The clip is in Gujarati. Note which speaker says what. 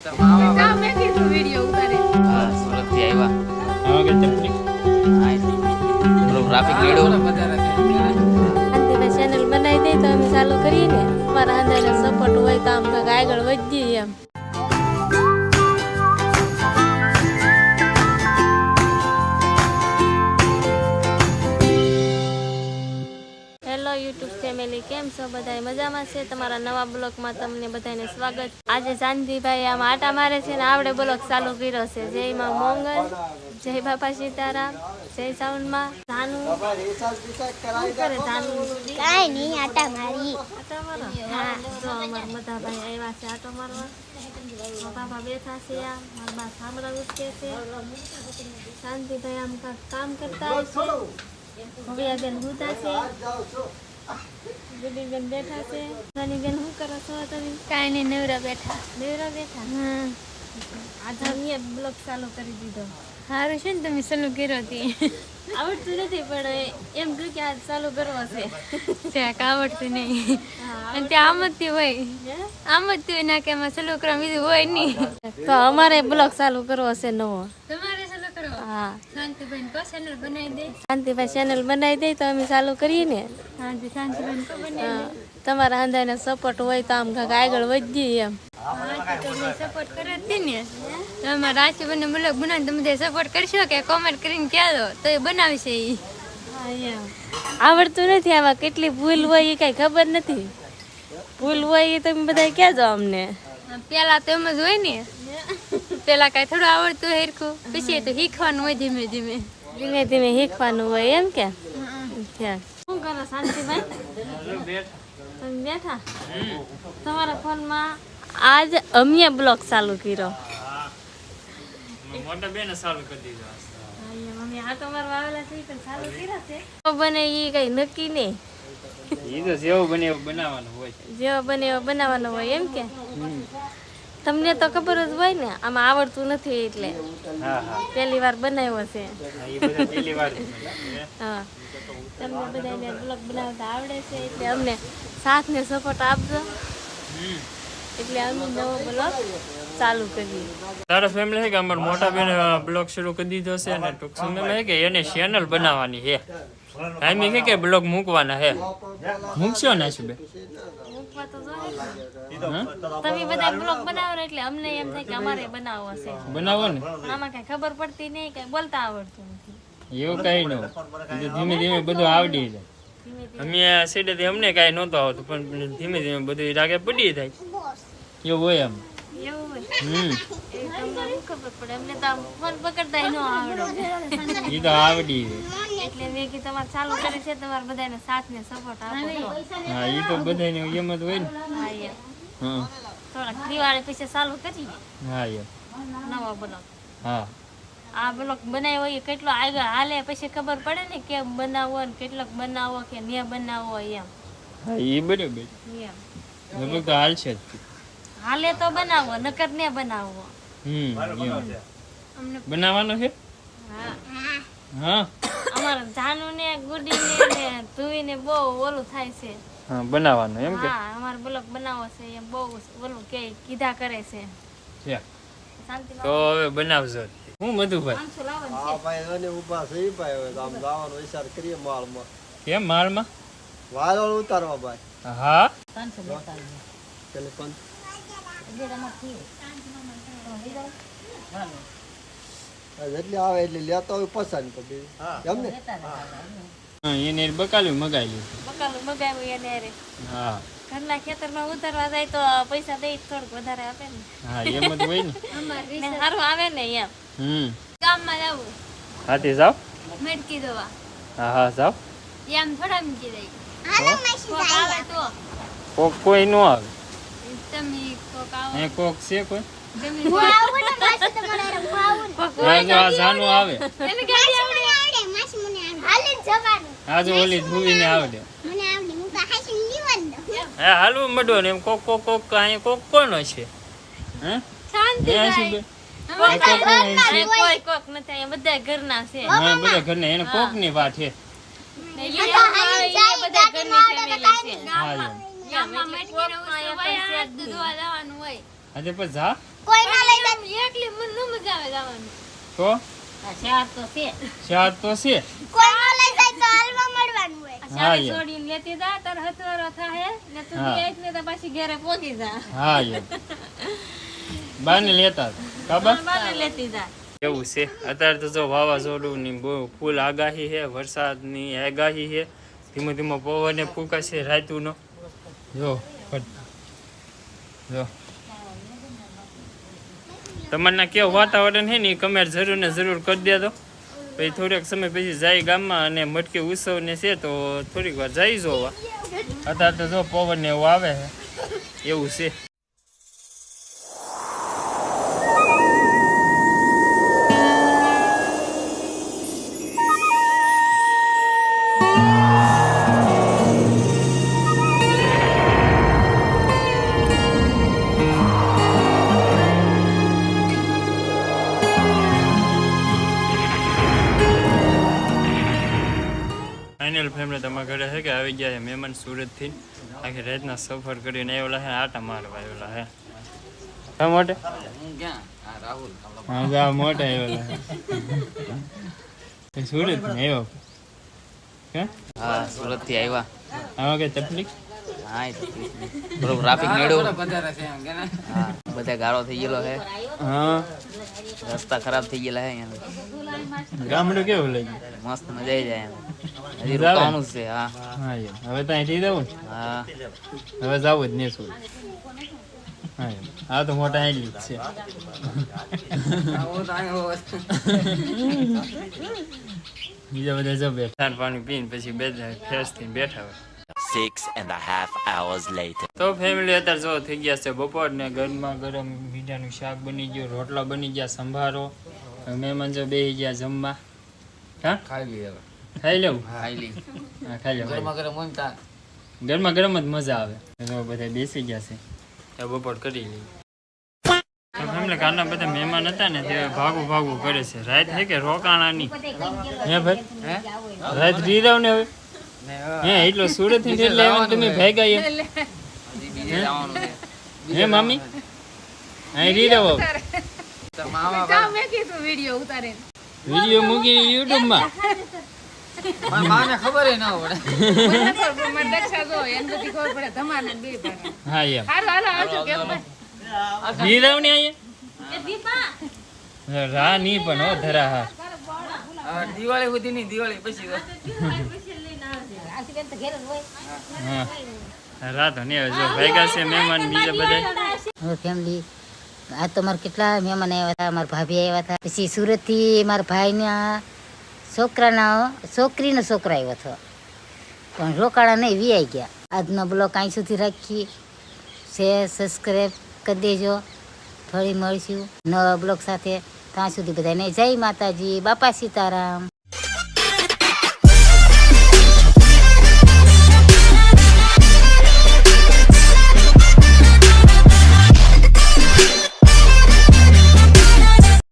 Speaker 1: वीडियो उतारे सूरत थी आया हां के चपली ट्रैफिक वीडियो
Speaker 2: અંતિમ ચેનલ બનાવી દે તો અમે ચાલુ કરીએ ને અમારા અંદાજે સપોર્ટ હોય તો આમ કાંઈક આગળ વધીએ એમ. હેલો યુટ્યુબ ફેમિલી, કેમ છો બધાય? મજામાં છે? તમારા નવા બ્લોગમાં તમને બધાને સ્વાગત. આજે શાંતિભાઈ આમ આટા મારે છે ને આવડે બ્લોગ ચાલુ કર્યો છે. જય માં મોંગલ, જય બાપા સીતારામ, જય સાઉન્ડમાં. ધાનુ શું કરે? ધાનુ
Speaker 3: કાઈ નહીં, આટા મારી.
Speaker 2: આટા મારો? હા, જો અમારા બધા ભાઈ આવ્યા છે આટો મારવા. મારા બાપા બેઠા છે, મારા બા સાંભળા ઉઠે છે. શાંતિભાઈ આમ કામ કરતા હોય છે. ભવ્યાબેન હુતા છે, ગુડીબેન બેઠા છે. નાનીબેન શું કરો છો તમે?
Speaker 3: કાઈ નહીં, નવરા બેઠા.
Speaker 2: નવરા બેઠા?
Speaker 3: હા,
Speaker 2: આજે અમે બ્લોગ ચાલુ કરી દીધો.
Speaker 3: સારું છે ને તમે ચાલુ કર્યો હતી.
Speaker 2: આવડતું નથી પણ એમ કહ્યું કે આજ ચાલુ કરવો છે.
Speaker 3: ત્યાં આવડતું નહીં અને ત્યાં આમ જ હોય, આમ જ હોય ના કે એમાં ચાલુ કરવા બીજું હોય નહીં.
Speaker 2: તો અમારે બ્લોગ ચાલુ કરવો છે નવો.
Speaker 3: તમારે ચાલુ કરો?
Speaker 2: હા,
Speaker 3: શાંતિબેન કો ચેનલ બનાવી દે.
Speaker 2: શાંતિભાઈ ચેનલ બનાવી દે તો અમે ચાલુ કરીએ ને.
Speaker 3: હા જી, શાંતિબેન કો બનાવી દે.
Speaker 2: તમારા અંદાજને સપોર્ટ હોય તો આમ કાંઈક આગળ વધીએ એમ.
Speaker 3: સપોર્ટ કરે જ ને તમે રાશિબેન બ્લોગ બનાવી તમે જે સપોર્ટ કરશો કે કોમેન્ટ કરીને કહેજો તો એ બનાવશે. એ
Speaker 2: આવડતું નથી, આમાં કેટલી ભૂલ હોય એ કઈ ખબર નથી. ભૂલ હોય એ તમે બધા કહેજો અમને.
Speaker 3: પેલા તો એમ જ હોય ને, પેલા કઈ થોડું આવડતું હેરખું, પછી તો શીખવાનું હોય ધીમે ધીમે.
Speaker 2: ધીમે ધીમે શીખવાનું હોય એમ કે. શું કરો શાંતિભાઈ? તમે બેઠા? તમારા ફોનમાં આજ અમે બ્લોગ ચાલુ કર્યો.
Speaker 1: મોટા બેન ચાલુ કરી દીધો.
Speaker 2: મમ્મી આ તમારા વાવેલા છે પણ ચાલુ કર્યા છે. બને એ કઈ નક્કી નહીં.
Speaker 1: ઈ તો જેવો બને એવું બનાવવાનું હોય.
Speaker 2: જેવો બને એવો બનાવવાનો હોય એમ કે. તમને તો ખબર જ હોય ને, આમાં આવડતું નથી એટલે.
Speaker 1: હા હા,
Speaker 2: પહેલી વાર બનાવ્યો છે.
Speaker 1: ઈ બધા પહેલી વાર.
Speaker 2: હા, તમને બધાને બ્લોગ બનાવતા આવડે છે એટલે અમને સાથ ને સપોર્ટ આપજો. એટલે અમે નવો બ્લોગ ચાલુ કરીએ.
Speaker 1: તારા ફેમિલી છે કે અમાર મોટા બેન બ્લોગ શરૂ કરી દીધો છે અને ટૂંક સમયમાં કે એને ચેનલ બનાવવાની છે. ટાઈમિંગ છે કે બ્લોગ મૂકવાના છે. મૂકશો ને શું બે?
Speaker 2: મૂકવા તો જોઈએ ને. તમે બધા બ્લોગ બનાવો ને એટલે અમને એમ થાય કે અમારે બનાવવો છે.
Speaker 1: બનાવો ને.
Speaker 2: પણ આમાં કઈ ખબર પડતી નહીં, કઈ બોલતા આવડતું નથી.
Speaker 1: એવું કઈ ન હોય. ધીમે ધીમે બધું આવડી જાય. અમે સીધેથી અમને કઈ નહોતું આવતું પણ ધીમે ધીમે બધું રાગે પડી જાય. એવું હોય એમ.
Speaker 2: એવું હોય? એ તમને શું ખબર પડે? અમને તો આમ ફોન પકડતા ન આવડે.
Speaker 1: ઈ તો આવડી જાય.
Speaker 2: એટલે મેં કીધું તમારે ચાલુ કરી છે, તમારે બધાને સાથ ને સપોર્ટ આપો.
Speaker 1: હા, ઈ તો બધાને એમ જ હોય ને.
Speaker 2: હા એમ.
Speaker 1: હા
Speaker 2: થોડાક દિવાળી પછી ચાલુ કરીએ
Speaker 1: હા એમ.
Speaker 2: નવો બ્લોગ.
Speaker 1: હા,
Speaker 2: આ બ્લોગ બનાવ્યો એ કેટલો આગળ હાલે પછી ખબર પડે ને કેમ બનાવવો ને કેટલોક બનાવવો કે ને બનાવવો એમ.
Speaker 1: હા, ઈ બરાબર.
Speaker 2: એમ
Speaker 1: લગભગ તો હાલશે જ.
Speaker 2: હાલે તો બનાવવો, નકર ને બનાવવો.
Speaker 1: એમ.
Speaker 2: અમને
Speaker 1: બનાવવાનો છે.
Speaker 2: હા,
Speaker 1: હા
Speaker 2: અમારા જાનુ ને ગુડી ને ધુવી ને બહુ ઓલું થાય છે.
Speaker 1: હા, બનાવવાનો એમ કે.
Speaker 2: હા, અમારે બ્લોગ બનાવવો છે એમ બહુ ઓલું કે કીધા કરે છે.
Speaker 1: છે.
Speaker 2: શાંતિ
Speaker 1: તો હવે બનાવજો. હું મધુભાઈ
Speaker 2: 500 લાવવાનું છે.
Speaker 4: હા ભાઈ, અને ઊભા થઈ ભાઈ, હવે તો આમ જવાનો વિચાર કરીએ માળમાં.
Speaker 1: કેમ માળમાં?
Speaker 4: વાળ ઉતારવા ભાઈ.
Speaker 1: હા,
Speaker 2: 500 લેતા આવીએ.
Speaker 4: પેલે પણ જેટલી આવે એટલી લેતા હોય પસંદ કરી એમ ને.
Speaker 1: હા, એને બકાલું મગાવી લીધું.
Speaker 2: બકાલું મગાવ્યું એને હારે.
Speaker 1: હા
Speaker 2: ઘરના ખેતરમાં ઉતારવા જાય તો પૈસા દઈ થોડુંક વધારે આપે ને.
Speaker 1: હા, એમ જ હોય ને.
Speaker 2: ને સારું આવે ને એમ.
Speaker 3: ગામમાં જવું,
Speaker 1: હાથી જાવ.
Speaker 3: મેડકી દવા
Speaker 1: હા હા જાવ.
Speaker 3: એમ થોડા મૂકી દઈ. કોક આવે તો
Speaker 1: કોક કોઈ ન આવે.
Speaker 3: તમે કોક આવો
Speaker 1: એ કોક છે કોઈ.
Speaker 3: જમીન
Speaker 1: જો આ જાનું આવે.
Speaker 3: એને ગાડી આવડે.
Speaker 1: આ જો ઓલી ધુવીને આવડે. હા, હાલવું મડો ને એમ કોક કોક કોક અહીંયા કોક કોનો છે? હે?
Speaker 3: શાંતિ
Speaker 1: અહીંયા શું
Speaker 3: ભાઈ.
Speaker 1: બે? આ કોક કોનો છે?
Speaker 2: કોઈ કોક નથી, અહીંયા બધા ઘરના છે.
Speaker 1: હા, બધા ઘરના એને કોક ની વાત છે.
Speaker 2: ને ઈ આવે, ઈ બધા ઘરની ફેમિલી છે.
Speaker 1: હા એમ.
Speaker 3: ગામમાં મેડકીને ઉત્સવ હોય, દૂધવા જવાનું હોય.
Speaker 1: આજે પછી જા.
Speaker 3: કોઈ ના લઈ જાય એકલી મને ન મજા આવે જવાનું
Speaker 1: તો
Speaker 2: ચાર તો છે
Speaker 1: ચાર તો છે
Speaker 3: કોઈ ના લઈ જાય તો હાલવા મળવાનું હોય
Speaker 1: હા
Speaker 2: ચારે
Speaker 1: યાર.
Speaker 2: છોડીને લેતી જા તાર હથવારો થાહે ને તું
Speaker 1: હા.
Speaker 2: આઈત ને તો પાછી ઘરે પહોંચી જા
Speaker 1: હા યાર બાને લેતા હતા. ખબર
Speaker 2: બાને લેતી જા
Speaker 1: એવું છે અત્યારે તો જો વાવાઝોડું ની બહુ ફૂલ આગાહી છે, વરસાદની આગાહી છે, ધીમો ધીમો પવને ફૂંકાશે રાતુનો. જો જો તમારના કેવું વાતાવરણ છે ને એ કમેન્ટ જરૂર ને જરૂર કરી દેજો. પછી થોડોક સમય પછી જાય ગામમાં અને મટકી ઉત્સવ ને છે તો થોડીક વાર જઈ જોવા. અત્યારે તો જો પવન ને એવું આવે છે એવું છે. ફાઇનલ ફેમિલી તમારા ઘરે છે કે આવી ગયા છે મહેમાન સુરતથી. આખી રાતના સફર કરીને આવેલા છે, આટા મારવા આવેલા છે. હા મોટે હા જા મોટે આવેલા છે સુરત ને આવ્યો કે
Speaker 5: હા સુરત થી આવ્યા
Speaker 1: આમાં કઈ તકલીફ
Speaker 5: હા બરોબર ટ્રાફિક નડ્યો હા બધા ગાળો થઈ ગયેલો છે
Speaker 1: હા
Speaker 5: રસ્તા ખરાબ થઈ ગયેલા છે અહીંયા
Speaker 1: ગામડું કેવું લાગ્યું
Speaker 5: મસ્ત મજા આવી જાય એમ હજી રોકાવાનું જ છે હા
Speaker 1: હા યાર હવે તો અહીંથી જવું ને
Speaker 5: હા
Speaker 1: હવે જવું જ નહીં સુરત હા યાર આ તો મોટા આટલી જ છે બીજા બધા જો બેઠા પાણી પીને પછી બે ફ્રેશ થઈને બેઠા હોય.
Speaker 6: 6.5 hours later.
Speaker 1: તો ફેમિલી અત્યારે જો થઈ ગયા છે બપોર ને ગરમા ગરમ ભીંડાનું શાક બની ગયું, રોટલા બની ગયા, સંભારો. હવે મહેમાન જો બેસી ગયા જમવા. હા
Speaker 5: ખાઈ લઈએ
Speaker 1: ખાઈ લેવું
Speaker 5: ખાઈ લઈએ
Speaker 1: હા ખાઈ લેવું
Speaker 5: ગરમા ગરમ હોય ને તા
Speaker 1: ગરમા ગરમ જ મજા આવે. તો બધા બેસી ગયા છે તો બપોર કરી લઈએ. તો ફેમિલી કાલના બધા મહેમાન હતા ને તે ભાગું ભાગું કરે છે. રાત છે કે રોકાણાની હે ભાઈ રાત રીરાવ ને હવે હે એટલો સુરત થી એટલે આવ્યા તમે ભાગ્યા એમ
Speaker 5: હજી બીજે જવાનું છે
Speaker 1: હે મામી અહીં રીરાવ
Speaker 5: તો મામા
Speaker 1: વિડીયો મૂકી યુટ્યુબ માં
Speaker 5: માને ખબર ય ના પડે
Speaker 1: હા એમ રીરાવ ને અહીંયા
Speaker 2: એ દીપા
Speaker 1: રા નહીં પણ હો ધરા હા
Speaker 5: દિવાળી સુધી નહીં દિવાળી પછી તો.
Speaker 1: હા રાત ને જો ભાગ્યા છે મહેમાન બીજા બધા
Speaker 7: હવે ફેમિલી આજ તો મારે કેટલા મહેમાન આવ્યા હતા, મારા ભાભી આવ્યા હતા, પછી સુરતથી મારા ભાઈના છોકરીનો છોકરો આવ્યો હતો પણ રોકાણા નહીં વી આવી ગયા. આજનો બ્લોગ અહીં સુધી રાખી શેર સબસ્ક્રાઈબ કરી દેજો. ફરી મળીશું નવા બ્લોગ સાથે. ત્યાં સુધી બધાને જય માતાજી, બાપા સીતારામ.